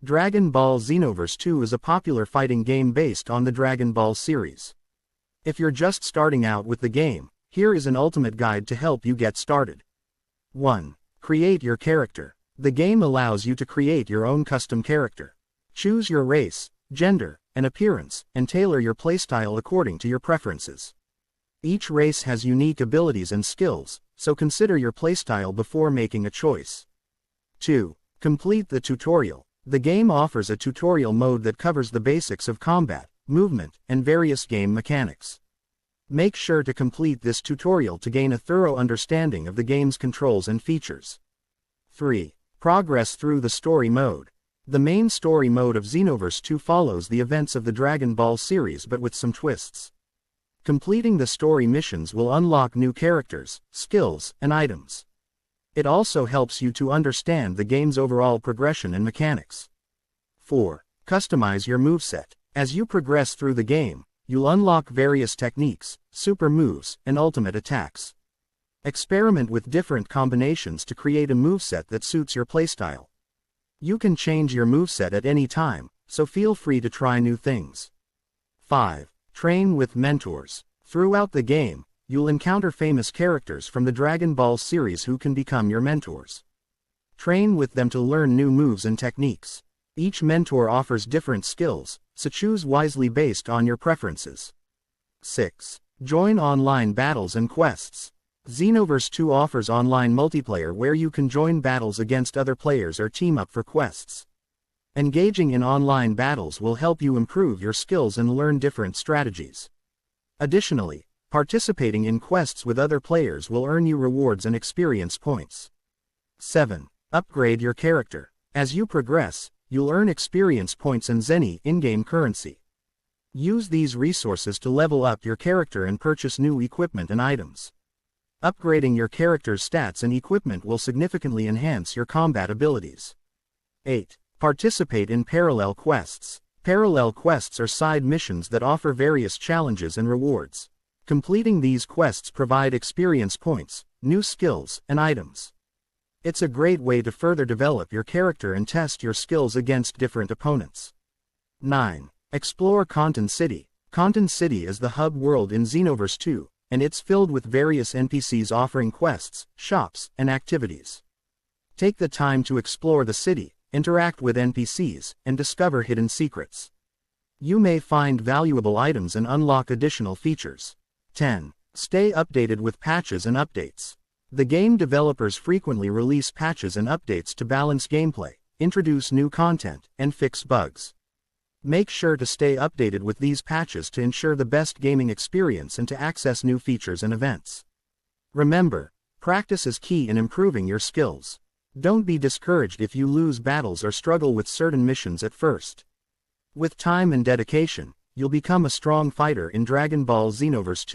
Dragon Ball Xenoverse 2 is a popular fighting game based on the Dragon Ball series. If you're just starting out with the game, here is an ultimate guide to help you get started. 1. Create your character. The game allows you to create your own custom character. Choose your race, gender, and appearance, and tailor your playstyle according to your preferences. Each race has unique abilities and skills, so consider your playstyle before making a choice. 2. Complete the tutorial. The game offers a tutorial mode that covers the basics of combat, movement, and various game mechanics. Make sure to complete this tutorial to gain a thorough understanding of the game's controls and features. 3. Progress through the story mode. The main story mode of Xenoverse 2 follows the events of the Dragon Ball series but with some twists. Completing the story missions will unlock new characters, skills, and items. It also helps you to understand the game's overall progression and mechanics. 4. Customize your moveset. As you progress through the game, you'll unlock various techniques, super moves, and ultimate attacks. Experiment with different combinations to create a moveset that suits your playstyle. You can change your moveset at any time, so feel free to try new things. 5. Train with mentors. Throughout the game, you'll encounter famous characters from the Dragon Ball series who can become your mentors. Train with them to learn new moves and techniques. Each mentor offers different skills, so choose wisely based on your preferences. 6. Join online battles and quests. Xenoverse 2 offers online multiplayer where you can join battles against other players or team up for quests. Engaging in online battles will help you improve your skills and learn different strategies. Additionally, participating in quests with other players will earn you rewards and experience points. 7. Upgrade your character. As you progress, you'll earn experience points and Zeni in-game currency. Use these resources to level up your character and purchase new equipment and items. Upgrading your character's stats and equipment will significantly enhance your combat abilities. 8. Participate in parallel quests. Parallel quests are side missions that offer various challenges and rewards. Completing these quests provide experience points, new skills, and items. It's a great way to further develop your character and test your skills against different opponents. 9. Explore Goten City. Goten City is the hub world in Xenoverse 2, and it's filled with various NPCs offering quests, shops, and activities. Take the time to explore the city, interact with NPCs, and discover hidden secrets. You may find valuable items and unlock additional features. 10. Stay updated with patches and updates. The game developers frequently release patches and updates to balance gameplay, introduce new content, and fix bugs. Make sure to stay updated with these patches to ensure the best gaming experience and to access new features and events. Remember, practice is key in improving your skills. Don't be discouraged if you lose battles or struggle with certain missions at first. With time and dedication, you'll become a strong fighter in Dragon Ball Xenoverse 2.